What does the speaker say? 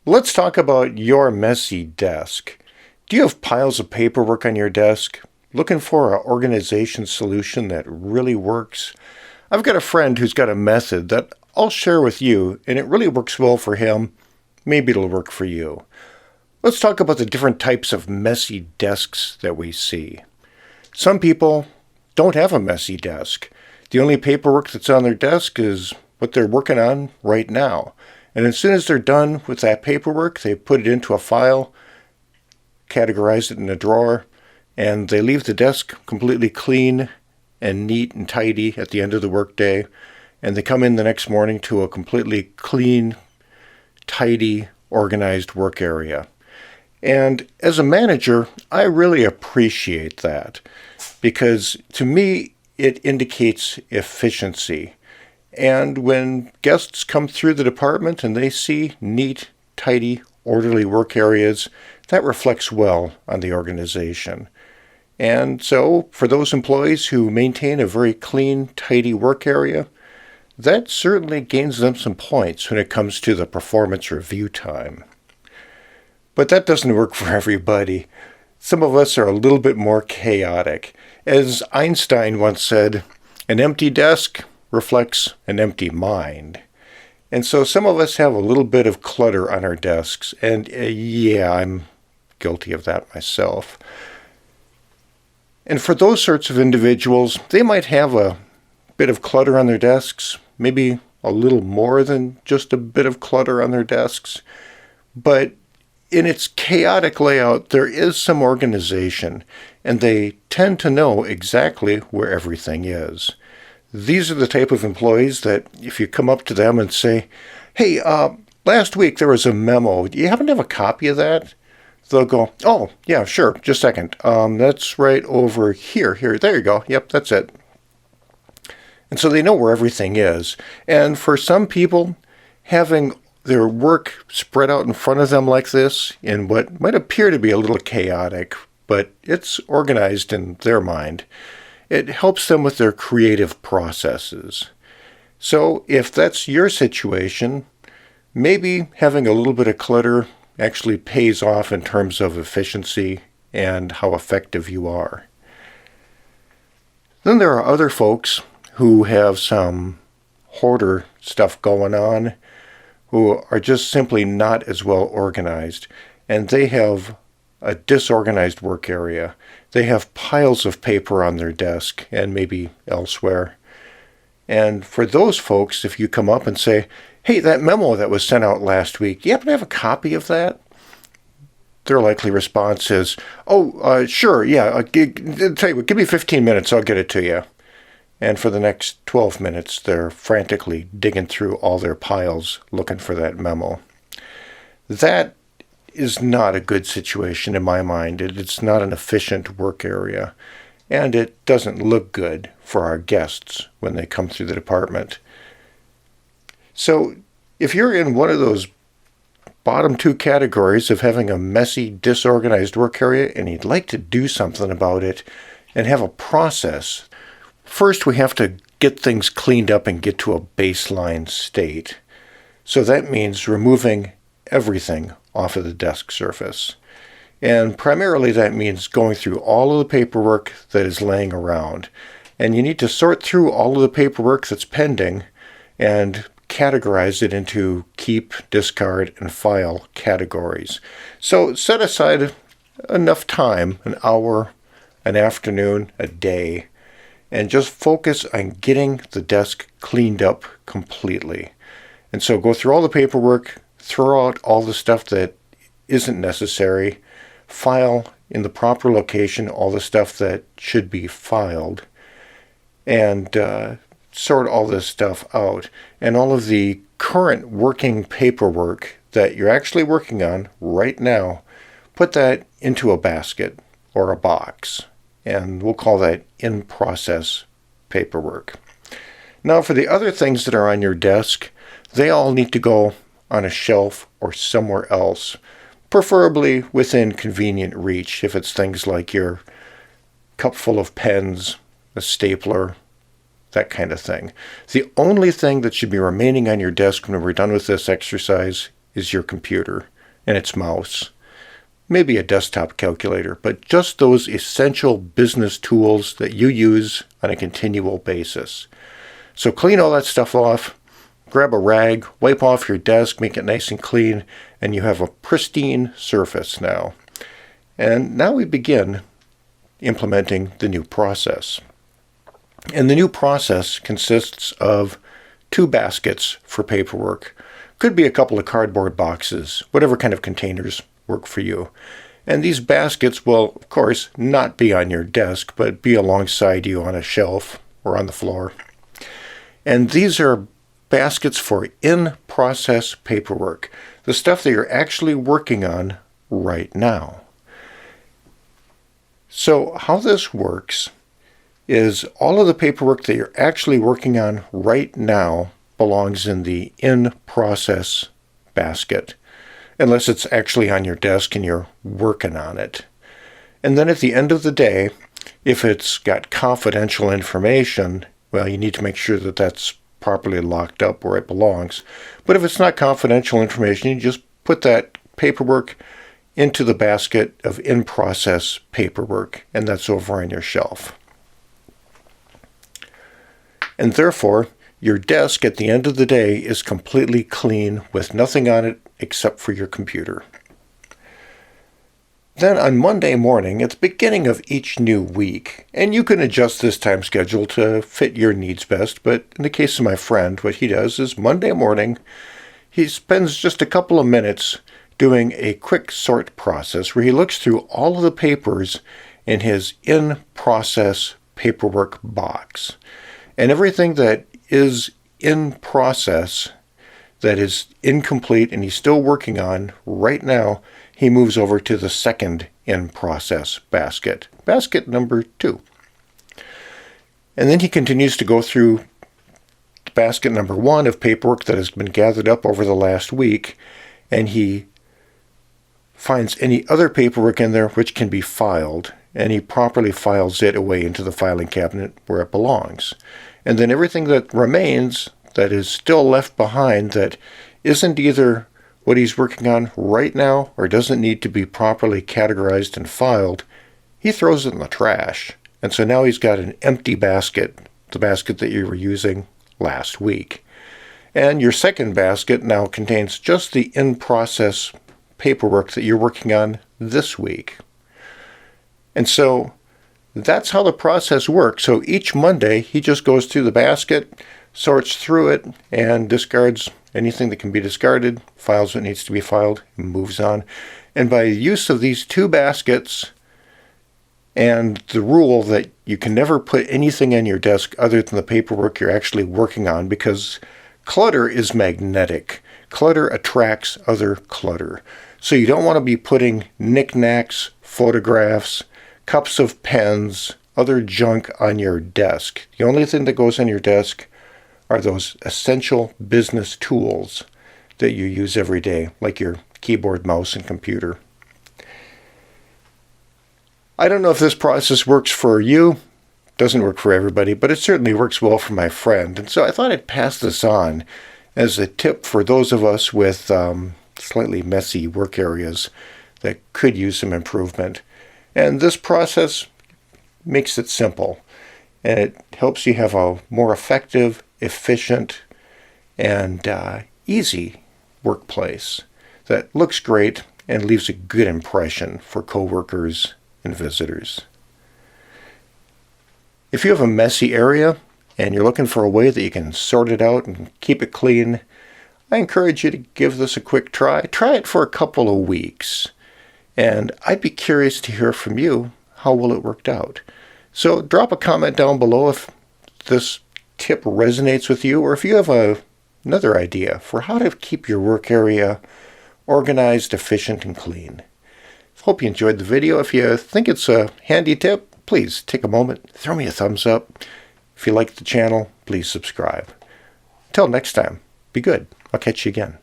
Let's talk about your messy desk. Do you have piles of paperwork on your desk? Looking for an organization solution that really works? I've got a friend who's got a method that I'll share with you, and it really works well for him. Maybe it'll work for you. Let's talk about the different types of messy desks that we see. Some people don't have a messy desk. The only paperwork that's on their desk is what they're working on right now. And as soon as they're done with that paperwork, they put it into a file, categorize it in a drawer, and they leave the desk completely clean and neat and tidy at the end of the workday. And they come in the next morning to a completely clean, tidy, organized work area. And as a manager, I really appreciate that because to me, it indicates efficiency. And when guests come through the department and they see neat, tidy, orderly work areas, that reflects well on the organization. And so for those employees who maintain a very clean, tidy work area, that certainly gains them some points when it comes to the performance review time. But that doesn't work for everybody. Some of us are a little bit more chaotic. As Einstein once said, an empty desk reflects an empty mind. And so some of us have a little bit of clutter on our desks. And yeah, I'm guilty of that myself. And for those sorts of individuals, they might have a bit of clutter on their desks, maybe a little more than just a bit of clutter on their desks. But in its chaotic layout, there is some organization, and they tend to know exactly where everything is. These are the type of employees that if you come up to them and say, hey, last week there was a memo. Do you happen to have a copy of that? They'll go, oh, yeah, sure, just a second. That's right over here. There you go. Yep, that's it. And so they know where everything is. And for some people, having their work spread out in front of them like this in what might appear to be a little chaotic, but it's organized in their mind, it helps them with their creative processes. So if that's your situation, maybe having a little bit of clutter actually pays off in terms of efficiency and how effective you are. Then there are other folks who have some hoarder stuff going on, who are just simply not as well organized, and they have a disorganized work area. They have piles of paper on their desk and maybe elsewhere. And for those folks, if you come up and say, hey, that memo that was sent out last week, do you happen to have a copy of that? Their likely response is, sure, yeah, tell you what, give me 15 minutes, I'll get it to you. And for the next 12 minutes, they're frantically digging through all their piles looking for that memo. That is not a good situation in my mind. It's not an efficient work area, and it doesn't look good for our guests when they come through the department. So if you're in one of those bottom two categories of having a messy, disorganized work area and you'd like to do something about it and have a process, first we have to get things cleaned up and get to a baseline state. So that means removing everything off of the desk surface. And primarily that means going through all of the paperwork that is laying around. And you need to sort through all of the paperwork that's pending and categorize it into keep, discard, and file categories. So set aside enough time, an hour, an afternoon, a day, and just focus on getting the desk cleaned up completely. And so go through all the paperwork, throw out all the stuff that isn't necessary, file in the proper location all the stuff that should be filed, and sort all this stuff out. And all of the current working paperwork that you're actually working on right now, put that into a basket or a box. And we'll call that in-process paperwork. Now for the other things that are on your desk, they all need to go on a shelf or somewhere else, preferably within convenient reach if it's things like your cup full of pens, a stapler, that kind of thing. The only thing that should be remaining on your desk when we're done with this exercise is your computer. and its mouse. Maybe a desktop calculator, but just those essential business tools that you use on a continual basis. So clean all that stuff off, grab a rag, wipe off your desk, make it nice and clean, and you have a pristine surface now. And now we begin implementing the new process. And the new process consists of 2 baskets for paperwork. Could be a couple of cardboard boxes, whatever kind of containers work for you. And these baskets will, of course, not be on your desk, but be alongside you on a shelf or on the floor. And these are baskets for in-process paperwork, the stuff that you're actually working on right now. So how this works is all of the paperwork that you're actually working on right now belongs in the in-process basket, unless it's actually on your desk and you're working on it. And then at the end of the day, if it's got confidential information, well, you need to make sure that that's properly locked up where it belongs. But if it's not confidential information, you just put that paperwork into the basket of in-process paperwork, and that's over on your shelf. And therefore, your desk at the end of the day is completely clean with nothing on it except for your computer. Then on Monday morning, at the beginning of each new week, and you can adjust this time schedule to fit your needs best, but in the case of my friend, what he does is Monday morning, he spends just a couple of minutes doing a quick sort process where he looks through all of the papers in his in-process paperwork box. And everything that is in process, that is incomplete and he's still working on right now, he moves over to the second in-process basket, basket number 2. And then he continues to go through basket number 1 of paperwork that has been gathered up over the last week, and he finds any other paperwork in there which can be filed, and he properly files it away into the filing cabinet where it belongs. And then everything that remains, that is still left behind, that isn't either what he's working on right now or doesn't need to be properly categorized and filed, he throws it in the trash. And so now he's got an empty basket, the basket that you were using last week. And your second basket now contains just the in-process paperwork that you're working on this week. And so that's how the process works. So each Monday, he just goes through the basket, sorts through it, and discards anything that can be discarded, files what needs to be filed, and moves on. And by use of these 2 baskets and the rule that you can never put anything on your desk other than the paperwork you're actually working on, because clutter is magnetic. Clutter attracts other clutter. So you don't want to be putting knickknacks, photographs, cups of pens, other junk on your desk. The only thing that goes on your desk are those essential business tools that you use every day, like your keyboard, mouse, and computer. I don't know if this process works for you. Doesn't work for everybody, but it certainly works well for my friend. And so I thought I'd pass this on as a tip for those of us with slightly messy work areas that could use some improvement. And this process makes it simple, and it helps you have a more effective, efficient, and easy workplace that looks great and leaves a good impression for coworkers and visitors. If you have a messy area and you're looking for a way that you can sort it out and keep it clean, I encourage you to give this a quick try. Try it for a couple of weeks, and I'd be curious to hear from you. How well it worked out? So drop a comment down below if this tip resonates with you, or if you have another idea for how to keep your work area organized, efficient, and clean. Hope you enjoyed the video. If you think it's a handy tip, please take a moment, throw me a thumbs up. If you like the channel, please subscribe. Until next time, be good. I'll catch you again.